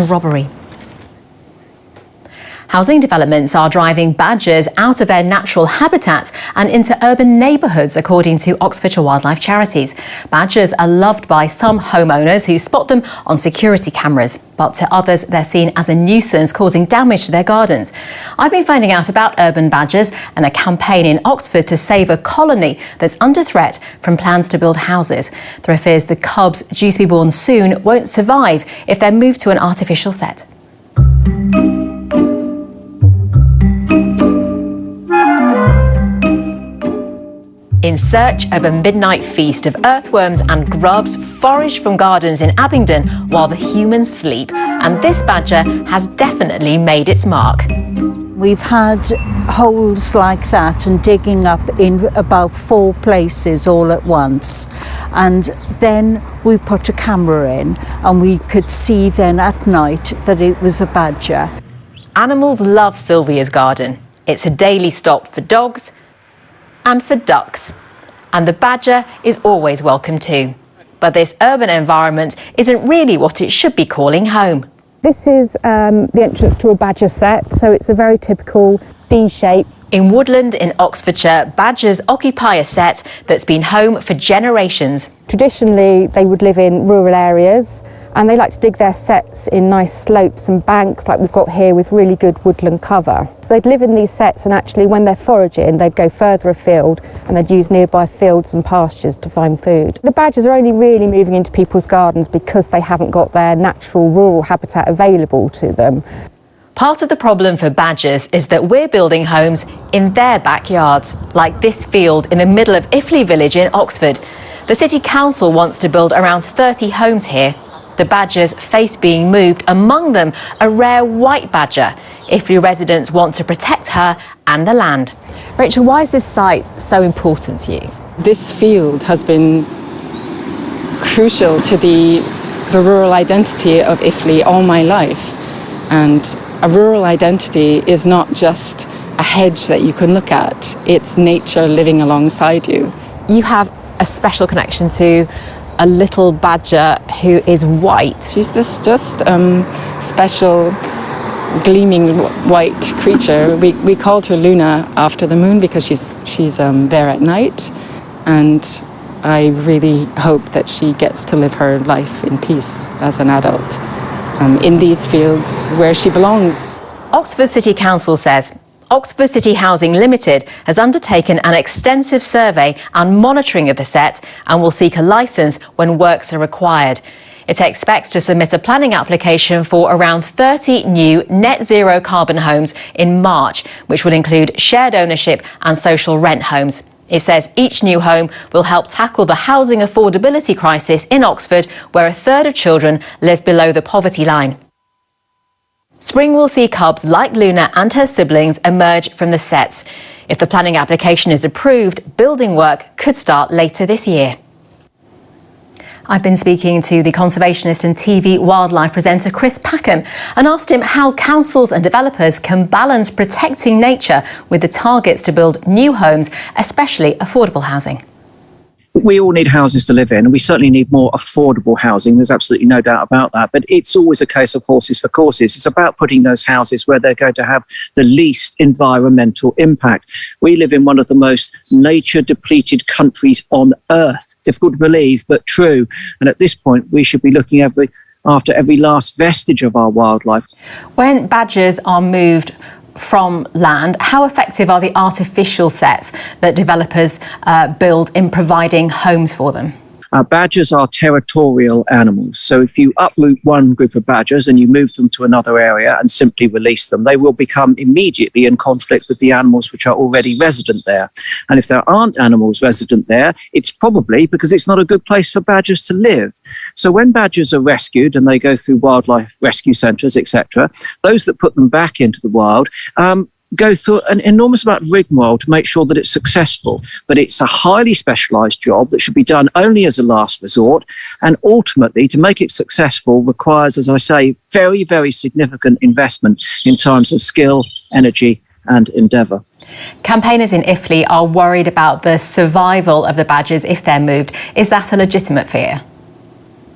Robbery. Housing developments are driving badgers out of their natural habitats and into urban neighbourhoods, according to Oxfordshire Wildlife Charities. Badgers are loved by some homeowners who spot them on security cameras, but to others they're seen as a nuisance, causing damage to their gardens. I've been finding out about urban badgers and a campaign in Oxford to save a colony that's under threat from plans to build houses. There are fears the cubs due to be born soon won't survive if they're moved to an artificial set. In search of a midnight feast of earthworms and grubs foraged from gardens in Abingdon while the humans sleep, and this badger has definitely made its mark. We've had holes like that and digging up in about 4 places all at once, and then we put a camera in and we could see then at night that it was a badger. Animals love Sylvia's garden. It's a daily stop for dogs and for ducks. And the badger is always welcome too. But this urban environment isn't really what it should be calling home. This is the entrance to a badger set, so it's a very typical D shape. In Woodland in Oxfordshire, badgers occupy a set that's been home for generations. Traditionally, they would live in rural areas, and they like to dig their sets in nice slopes and banks like we've got here with really good woodland cover. So they'd live in these sets, and actually when they're foraging they'd go further afield and they'd use nearby fields and pastures to find food. The badgers are only really moving into people's gardens because they haven't got their natural rural habitat available to them. Part of the problem for badgers is that we're building homes in their backyards, like this field in the middle of Iffley village in Oxford. The City Council wants to build around 30 homes here. The badgers face being moved, among them a rare white badger. Iffley residents want to protect her and the land. Rachel, why is this site so important to you? This field has been crucial to the rural identity of Iffley all my life. And a rural identity is not just a hedge that you can look at, it's nature living alongside you. You have a special connection to a little badger who is white. She's this just special gleaming white creature. We called her Luna after the moon because she's there at night, and I really hope that she gets to live her life in peace as an adult in these fields where she belongs. Oxford City Council says Oxford City Housing Limited has undertaken an extensive survey and monitoring of the set and will seek a licence when works are required. It expects to submit a planning application for around 30 new net zero carbon homes in March, which will include shared ownership and social rent homes. It says each new home will help tackle the housing affordability crisis in Oxford, where a third of children live below the poverty line. Spring will see cubs like Luna and her siblings emerge from the sets. If the planning application is approved, building work could start later this year. I've been speaking to the conservationist and TV wildlife presenter Chris Packham and asked him how councils and developers can balance protecting nature with the targets to build new homes, especially affordable housing. We all need houses to live in, and we certainly need more affordable housing. There's absolutely no doubt about that. But it's always a case of horses for courses. It's about putting those houses where they're going to have the least environmental impact. We live in one of the most nature-depleted countries on earth. Difficult to believe, but true. And at this point, we should be looking after every last vestige of our wildlife. When badgers are moved from land, how effective are the artificial sets that developers build in providing homes for them? Badgers are territorial animals. So if you uproot one group of badgers and you move them to another area and simply release them, they will become immediately in conflict with the animals which are already resident there. And if there aren't animals resident there, it's probably because it's not a good place for badgers to live. So when badgers are rescued and they go through wildlife rescue centres, etc., those that put them back into the wild go through an enormous amount of rigmarole to make sure that it's successful. But it's a highly specialised job that should be done only as a last resort. And ultimately, to make it successful requires, as I say, very, very significant investment in terms of skill, energy and endeavour. Campaigners in Iffley are worried about the survival of the badgers if they're moved. Is that a legitimate fear?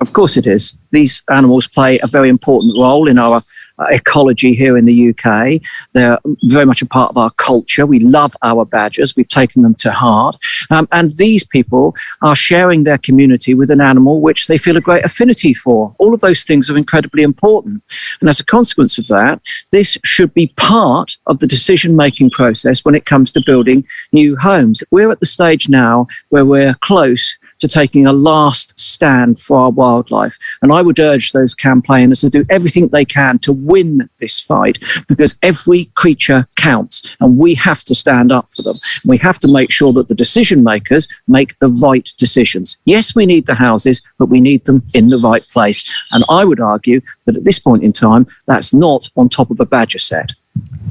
Of course it is. These animals play a very important role in our ecology here in the UK. They're very much a part of our culture. We love our badgers. We've taken them to heart. And these people are sharing their community with an animal which they feel a great affinity for. All of those things are incredibly important. And as a consequence of that, this should be part of the decision-making process when it comes to building new homes. We're at the stage now where we're close to taking a last stand for our wildlife. And I would urge those campaigners to do everything they can to win this fight, because every creature counts and we have to stand up for them. We have to make sure that the decision makers make the right decisions. Yes, we need the houses, but we need them in the right place. And I would argue that at this point in time, that's not on top of a badger set.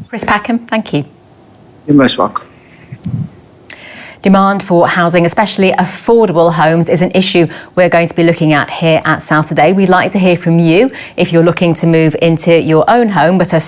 Chris Packham, thank you. You're most welcome. Demand for housing, especially affordable homes, is an issue we're going to be looking at here at South Today. We'd like to hear from you if you're looking to move into your own home, but are